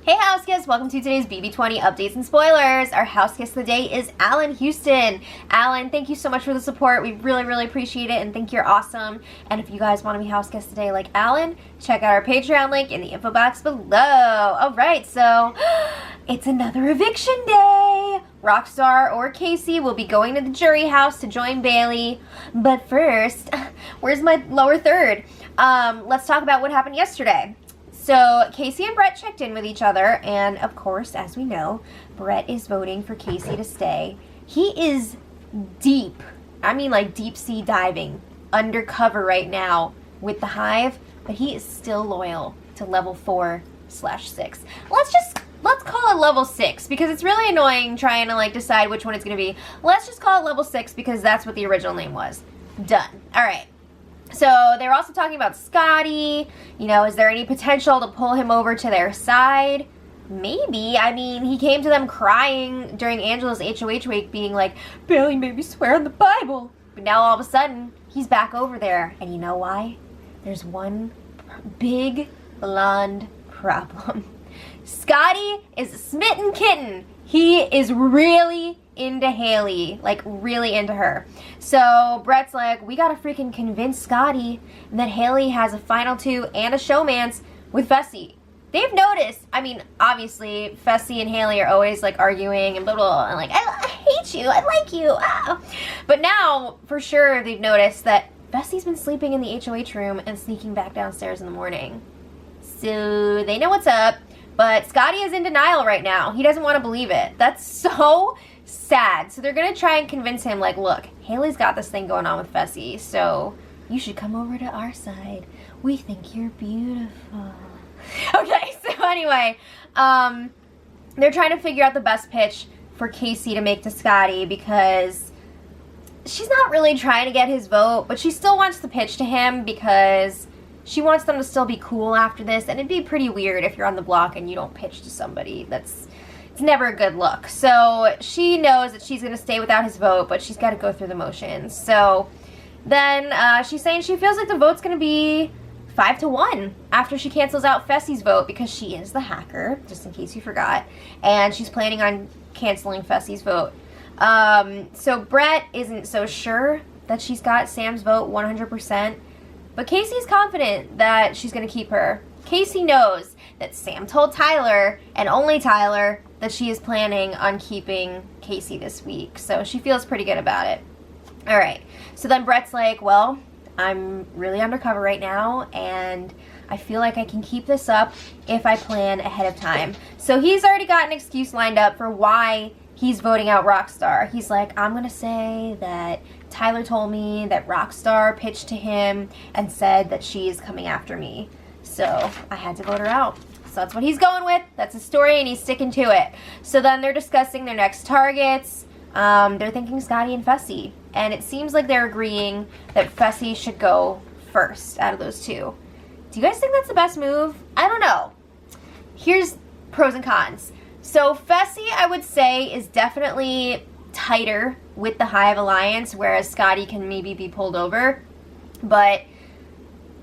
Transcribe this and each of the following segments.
Hey house guests, welcome to today's BB20 updates and spoilers. Our house guest of the day is Alan Houston. Alan, thank you so much for the support. We really appreciate it and think you're awesome. And if you guys want to be house guests today like Alan, check out our Patreon link in the info box below. Alright, so it's another eviction day. Rockstar or Casey will be going to the jury house to join Bailey. But first, where's my lower third? Let's talk about what happened yesterday. So, Casey and Brett checked in with each other, and of course, as we know, Brett is voting for Casey to stay. He is deep, I mean like deep sea diving, undercover right now with the Hive, but he is still loyal to level 4/6. Let's call it level 6, because it's really annoying trying to like decide which one it's going to be. Let's just call it level 6, because that's what the original name was. Done. Alright. So, they're also talking about Scotty. You know, is there any potential to pull him over to their side? Maybe. I mean, he came to them crying during Angela's HOH week, being like, Bailey made me swear on the Bible. But now all of a sudden, he's back over there. And you know why? There's one big blonde problem. Scotty is a smitten kitten. He is really into Haley, like really into her. So Brett's like, we gotta freaking convince Scotty that Haley has a final two and a showmance with Fessy. They've noticed, I mean, obviously, Fessy and Haley are always like arguing and blah blah, and like, I hate you, I like you, ah. But now, for sure, they've noticed that Fessy's been sleeping in the HOH room and sneaking back downstairs in the morning. So they know what's up. But Scotty is in denial right now. He doesn't want to believe it. That's so sad. So they're going to try and convince him, like, look, Haley's got this thing going on with Fessy, so you should come over to our side. We think you're beautiful. Okay, so anyway, they're trying to figure out the best pitch for Casey to make to Scotty, because she's not really trying to get his vote, but she still wants to pitch to him because she wants them to still be cool after this, and it'd be pretty weird if you're on the block and you don't pitch to somebody. It's never a good look. So she knows that she's going to stay without his vote, but she's got to go through the motions. So then she's saying she feels like the vote's going to be 5-1 after she cancels out Fessy's vote, because she is the hacker, just in case you forgot, and she's planning on canceling Fessy's vote. So Brett isn't so sure that she's got Sam's vote 100%. But Casey's confident that she's going to keep her. Casey knows that Sam told Tyler, and only Tyler, that she is planning on keeping Casey this week. So she feels pretty good about it. Alright, so then Brett's like, well, I'm really undercover right now, and I feel like I can keep this up if I plan ahead of time. So he's already got an excuse lined up for why he's voting out Rockstar. He's like, I'm going to say that Tyler told me that Rockstar pitched to him and said that she is coming after me. So I had to vote her out. So that's what he's going with. That's his story, and he's sticking to it. So then they're discussing their next targets. They're thinking Scotty and Fessy. And it seems like they're agreeing that Fessy should go first out of those two. Do you guys think that's the best move? I don't know. Here's pros and cons. So Fessy, I would say, is definitely tighter with the Hive Alliance, whereas Scotty can maybe be pulled over. But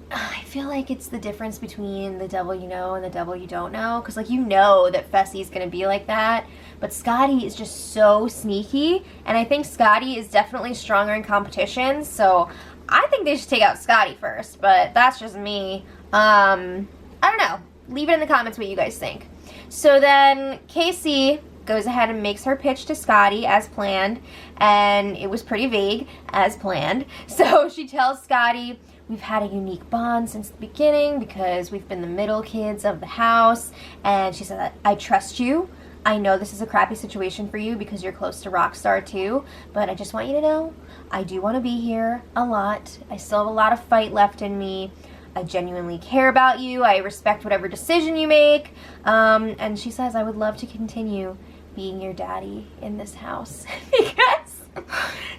I feel like it's the difference between the devil you know and the devil you don't know. Because, like, you know that Fessy's going to be like that. But Scotty is just so sneaky. And I think Scotty is definitely stronger in competition. So I think they should take out Scotty first. But that's just me. I don't know. Leave it in the comments what you guys think. So then Casey goes ahead and makes her pitch to Scotty as planned, and it was pretty vague, as planned. So she tells Scotty, we've had a unique bond since the beginning because we've been the middle kids of the house, and she said, I trust you. I know this is a crappy situation for you because you're close to Rockstar too, but I just want you to know, I do want to be here a lot. I still have a lot of fight left in me. I genuinely care about you. I respect whatever decision you make. And she says, I would love to continue being your daddy in this house. Because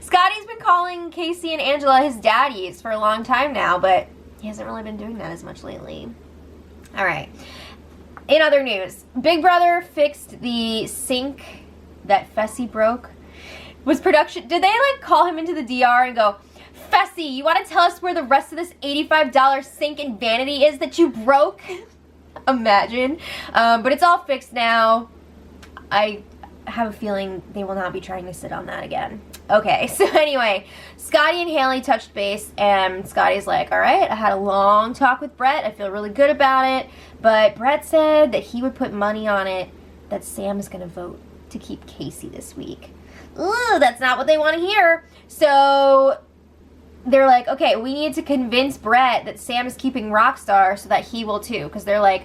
Scotty's been calling Casey and Angela his daddies for a long time now, but he hasn't really been doing that as much lately. Alright. In other news, Big Brother fixed the sink that Fessy broke. Was production... Did they, like, call him into the DR and go, Fessy, you want to tell us where the rest of this $85 sink and vanity is that you broke? Imagine. But it's all fixed now. I have a feeling they will not be trying to sit on that again. Okay, so anyway, Scotty and Haley touched base, and Scotty's like, all right, I had a long talk with Brett. I feel really good about it. But Brett said that he would put money on it that Sam is going to vote to keep Casey this week. Ooh, that's not what they want to hear. So they're like, okay, we need to convince Brett that Sam is keeping Rockstar so that he will too. Because they're like,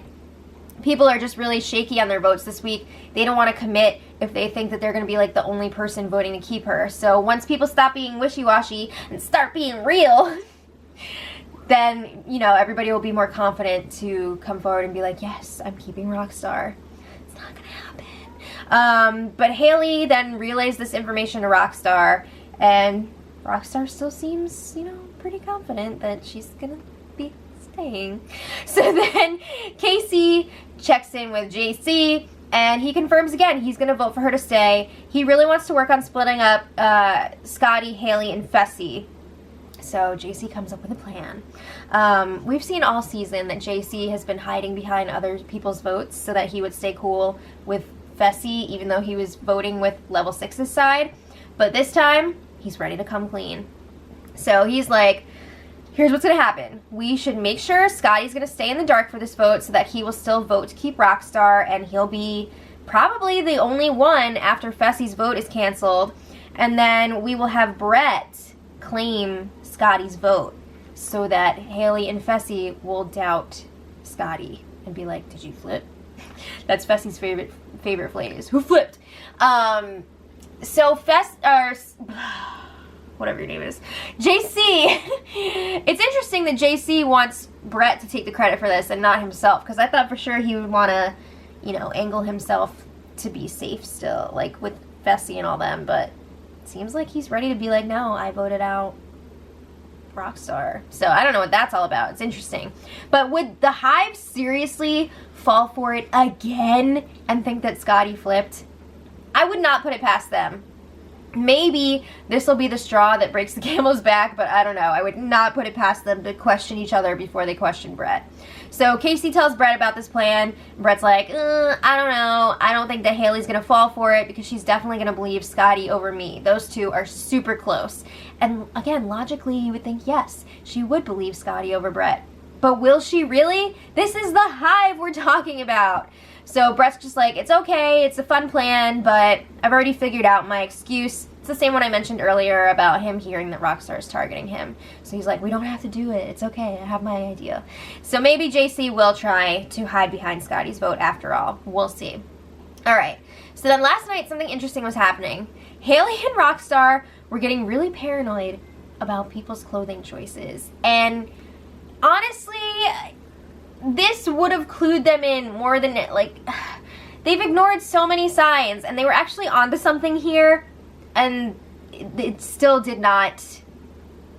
people are just really shaky on their votes this week. They don't want to commit if they think that they're going to be like the only person voting to keep her. So once people stop being wishy-washy and start being real, then, you know, everybody will be more confident to come forward and be like, yes, I'm keeping Rockstar. It's not going to happen. But Haley then relays this information to Rockstar, and Rockstar still seems, you know, pretty confident that she's going to be staying. So then Casey checks in with JC, and he confirms again he's going to vote for her to stay. He really wants to work on splitting up Scotty, Haley, and Fessy. So JC comes up with a plan. We've seen all season that JC has been hiding behind other people's votes so that he would stay cool with Fessy, even though he was voting with level 6's side. But this time, he's ready to come clean. So he's like, here's what's going to happen. We should make sure Scotty's going to stay in the dark for this vote so that he will still vote to keep Rockstar, and he'll be probably the only one after Fessy's vote is canceled. And then we will have Brett claim Scotty's vote so that Haley and Fessy will doubt Scotty and be like, did you flip? That's Fessy's favorite phrase. Who flipped? So whatever your name is, JC, it's interesting that JC wants Brett to take the credit for this and not himself, because I thought for sure he would want to, you know, angle himself to be safe still, like with Fessy and all them, but it seems like he's ready to be like, no, I voted out Rockstar. So I don't know what that's all about. It's interesting. But would the Hive seriously fall for it again and think that Scotty flipped? I would not put it past them. Maybe this will be the straw that breaks the camel's back, but I don't know. I would not put it past them to question each other before they question Brett. So Casey tells Brett about this plan. Brett's like, I don't know. I don't think that Haley's going to fall for it because she's definitely going to believe Scotty over me. Those two are super close. And again, logically, you would think, yes, she would believe Scotty over Brett. But will she really? This is the Hive we're talking about. So Brett's just like, it's okay, it's a fun plan, but I've already figured out my excuse. It's the same one I mentioned earlier about him hearing that Rockstar is targeting him. So he's like, we don't have to do it, it's okay, I have my idea. So maybe JC will try to hide behind Scotty's vote after all. We'll see. Alright, so then last night something interesting was happening. Haley and Rockstar were getting really paranoid about people's clothing choices. And honestly, this would have clued them in more than, like, they've ignored so many signs, and they were actually onto something here, and it still did not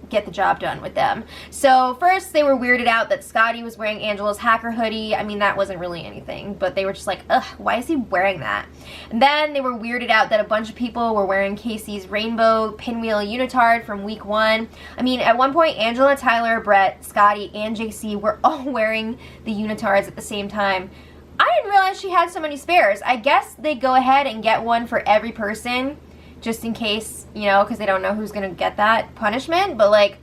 get the job done with them. So first they were weirded out that Scotty was wearing Angela's hacker hoodie. I mean, that wasn't really anything, but they were just like, ugh, why is he wearing that? And then they were weirded out that a bunch of people were wearing Casey's rainbow pinwheel unitard from week 1. I mean, at one point, Angela, Tyler, Brett, Scotty, and JC were all wearing the unitards at the same time. I didn't realize she had so many spares. I guess they go ahead and get one for every person, just in case, you know, because they don't know who's going to get that punishment. But, like,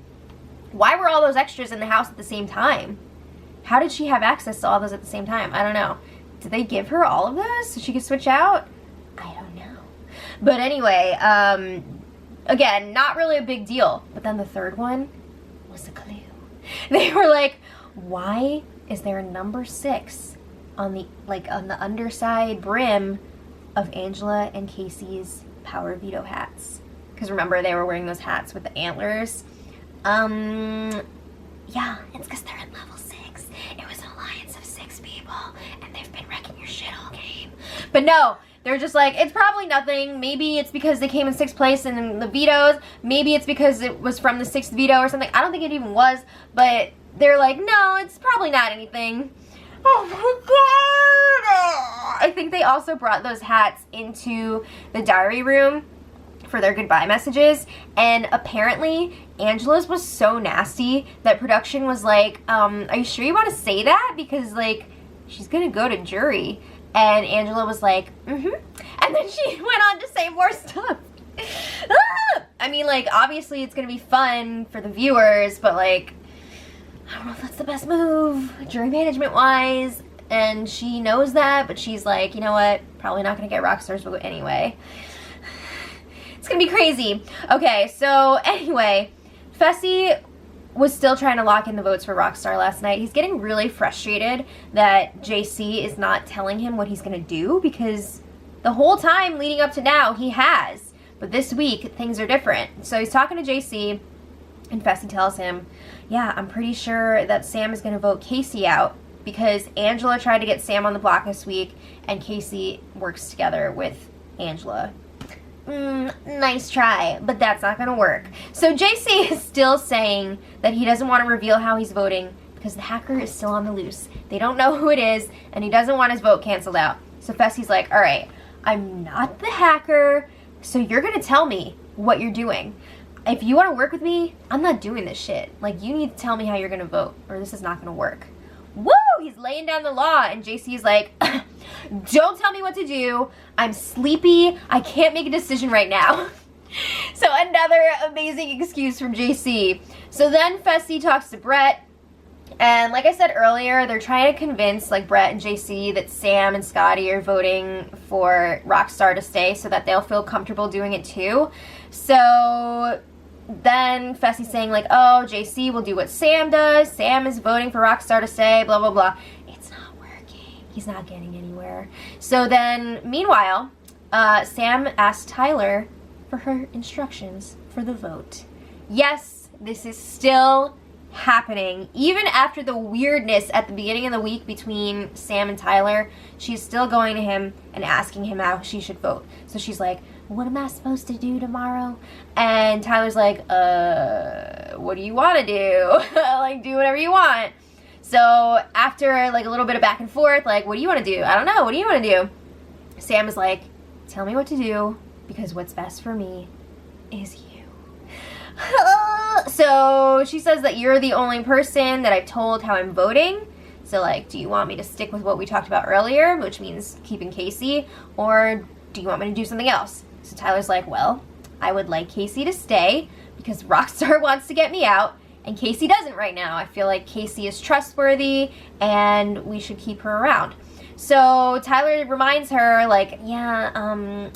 why were all those extras in the house at the same time? How did she have access to all those at the same time? I don't know. Did they give her all of those so she could switch out? I don't know. But anyway, again, not really a big deal. But then the third one was a clue. They were like, why is there a number 6 on the, like, on the underside brim of Angela and Casey's power veto hats? Because remember, they were wearing those hats with the antlers. Yeah, it's because they're in level 6. It was an alliance of 6 people, and they've been wrecking your shit all game. But no, they're just like, it's probably nothing. Maybe it's because they came in 6th place in the vetoes. Maybe it's because it was from the 6th veto or something. I don't think it even was, but they're like, no, it's probably not anything. Oh my god! I think they also brought those hats into the diary room for their goodbye messages, and apparently Angela's was so nasty that production was like, are you sure you want to say that? Because, like, she's gonna go to jury. And Angela was like, mm-hmm. And then she went on to say more stuff. I mean, like, obviously it's gonna be fun for the viewers, but like, I don't know if that's the best move, jury management wise. And she knows that, but she's like, you know what, probably not gonna get Rockstar's vote anyway. It's gonna be crazy. Okay, so anyway, Fessy was still trying to lock in the votes for Rockstar last night. He's getting really frustrated that JC is not telling him what he's gonna do, because the whole time leading up to now, he has. But this week, things are different. So he's talking to JC, and Fessy tells him, yeah, I'm pretty sure that Sam is gonna vote Casey out, because Angela tried to get Sam on the block this week, and Casey works together with Angela. Nice try, but that's not gonna work. So JC is still saying that he doesn't want to reveal how he's voting because the hacker is still on the loose. They don't know who it is, and he doesn't want his vote canceled out. So Fessy's like, all right, I'm not the hacker, so you're gonna tell me what you're doing. If you want to work with me, I'm not doing this shit. Like, you need to tell me how you're gonna vote, or this is not gonna work. Woo! He's laying down the law, and JC's like, don't tell me what to do. I'm sleepy. I can't make a decision right now. So another amazing excuse from JC. So then Fessy talks to Brett, and like I said earlier, they're trying to convince like Brett and JC that Sam and Scotty are voting for Rockstar to stay so that they'll feel comfortable doing it too. So then Fessy's saying like, oh, JC will do what Sam does. Sam is voting for Rockstar to stay, blah, blah, blah. It's not working. He's not getting anywhere. So then, meanwhile, Sam asked Tyler for her instructions for the vote. Yes, this is still happening. Even after the weirdness at the beginning of the week between Sam and Tyler, she's still going to him and asking him how she should vote. So she's like, what am I supposed to do tomorrow? And Tyler's like, what do you want to do? Like, do whatever you want. So after like a little bit of back and forth, like, what do you want to do? I don't know. What do you want to do? Sam is like, tell me what to do, because what's best for me is you. So she says that you're the only person that I've told how I'm voting. So like, do you want me to stick with what we talked about earlier, which means keeping Casey, or do you want me to do something else? So Tyler's like, well, I would like Casey to stay because Rockstar wants to get me out, and Casey doesn't right now. I feel like Casey is trustworthy and we should keep her around. So Tyler reminds her, like, yeah,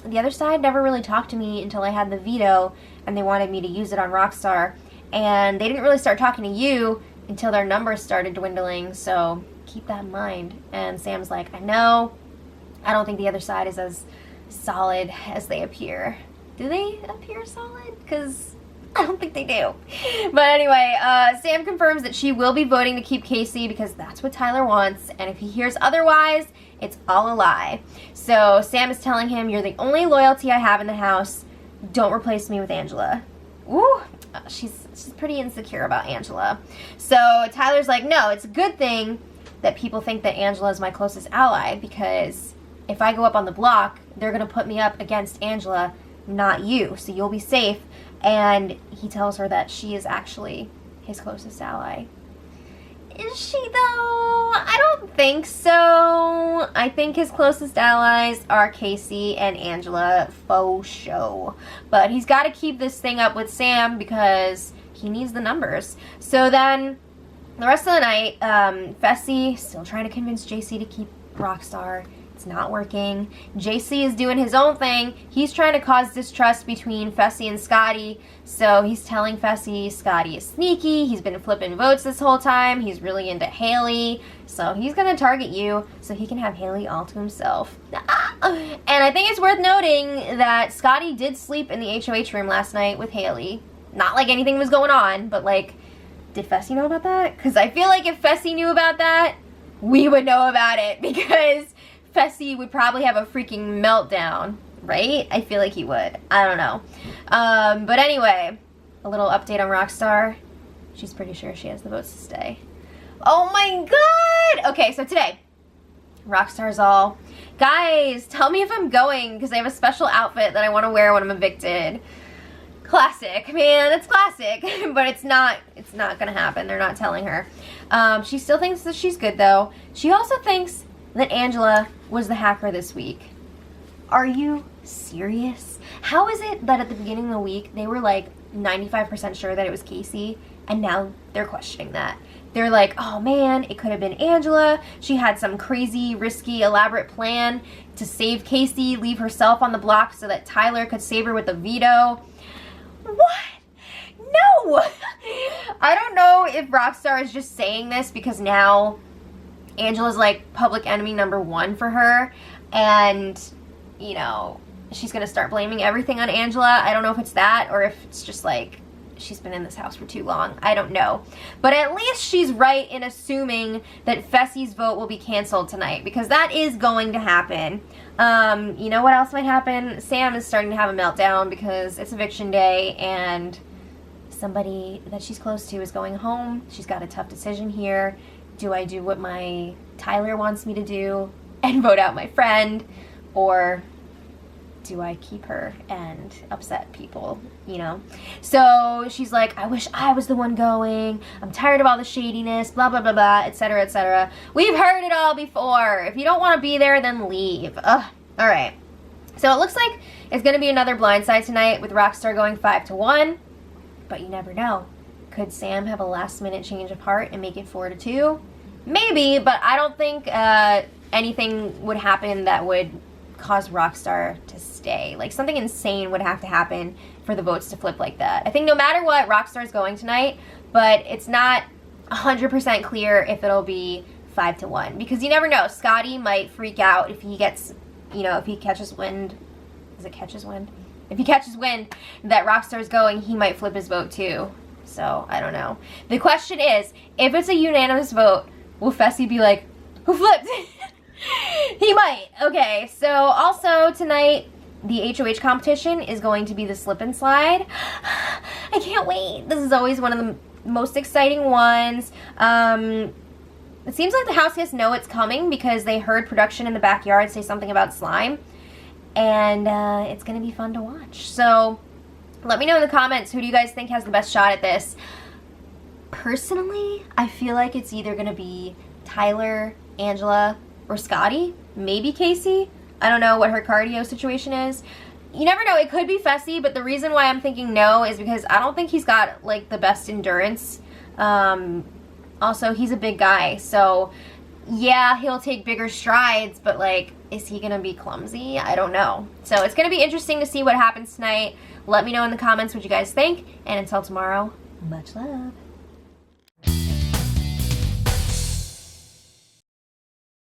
the other side never really talked to me until I had the veto, and they wanted me to use it on Rockstar, and they didn't really start talking to you until their numbers started dwindling, so keep that in mind. And Sam's like, I know, I don't think the other side is as solid as they appear. Do they appear solid? Because I don't think they do. But anyway, Sam confirms that she will be voting to keep Casey because that's what Tyler wants, and if he hears otherwise, it's all a lie. So Sam is telling him, you're the only loyalty I have in the house. Don't replace me with Angela. Ooh, she's pretty insecure about Angela. So Tyler's like, no, it's a good thing that people think that Angela is my closest ally, because if I go up on the block, they're going to put me up against Angela, not you. So you'll be safe. And he tells her that she is actually his closest ally. Is she though? I don't think so. I think his closest allies are Casey and Angela, faux show. But he's got to keep this thing up with Sam because he needs the numbers. So then the rest of the night, Fessy still trying to convince JC to keep Rockstar. It's not working. JC is doing his own thing. He's trying to cause distrust between Fessy and Scotty. So he's telling Fessy Scotty is sneaky. He's been flipping votes this whole time. He's really into Haley. So he's going to target you so he can have Haley all to himself. And I think it's worth noting that Scotty did sleep in the HOH room last night with Haley. Not like anything was going on, but like, did Fessy know about that? Because I feel like if Fessy knew about that, we would know about it, because Fessy would probably have a freaking meltdown, right? I feel like he would. I don't know. But anyway, a little update on Rockstar. She's pretty sure she has the votes to stay. Oh my god! Okay, so today, Rockstar's all, guys, tell me if I'm going, because I have a special outfit that I want to wear when I'm evicted. Classic, man, it's classic. But it's not gonna happen. They're not telling her. She still thinks that she's good, though. She also thinks that Angela was the hacker this week. Are you serious? How is it that at the beginning of the week, they were like 95% sure that it was Casey, and now they're questioning that? They're like, oh man, it could have been Angela. She had some crazy, risky, elaborate plan to save Casey, leave herself on the block so that Tyler could save her with a veto. What? No! I don't know if Rockstar is just saying this because now Angela's like public enemy #1 for her, and, you know, she's gonna start blaming everything on Angela. I don't know if it's that or if it's just like she's been in this house for too long. I don't know. But at least she's right in assuming that Fessy's vote will be canceled tonight, because that is going to happen. You know what else might happen? Sam is starting to have a meltdown because it's eviction day and somebody that she's close to is going home. She's got a tough decision here. Do I do what my Tyler wants me to do and vote out my friend, or do I keep her and upset people, you know? So she's like, I wish I was the one going. I'm tired of all the shadiness, blah, blah, blah, blah, etc., etc. We've heard it all before. If you don't want to be there, then leave. Ugh. All right. So it looks like it's going to be another blindside tonight with Rockstar going 5-1, but you never know. Could Sam have a last-minute change of heart and make it 4-2? Maybe, but I don't think anything would happen that would cause Rockstar to stay. Like, something insane would have to happen for the votes to flip like that. I think no matter what, Rockstar's going tonight, but it's not 100% clear if it'll be 5-1, because you never know. Scotty might freak out if he gets, you know, if he catches wind. Is it catches wind? If he catches wind that Rockstar's going, he might flip his vote too. So, I don't know. The question is, if it's a unanimous vote, will Fessy be like, who flipped? He might. Okay, so also tonight, the HOH competition is going to be the slip and slide. I can't wait. This is always one of the most exciting ones. It seems like the house guests know it's coming because they heard production in the backyard say something about slime. And it's going to be fun to watch. So let me know in the comments, who do you guys think has the best shot at this? Personally, I feel like it's either going to be Tyler, Angela, or Scotty, maybe Casey. I don't know what her cardio situation is. You never know, it could be Fessy, but the reason why I'm thinking no is because I don't think he's got like the best endurance. Also, he's a big guy, so yeah, he'll take bigger strides, but like, is he gonna be clumsy? I don't know. So it's gonna be interesting to see what happens tonight. Let me know in the comments what you guys think, and until tomorrow, much love.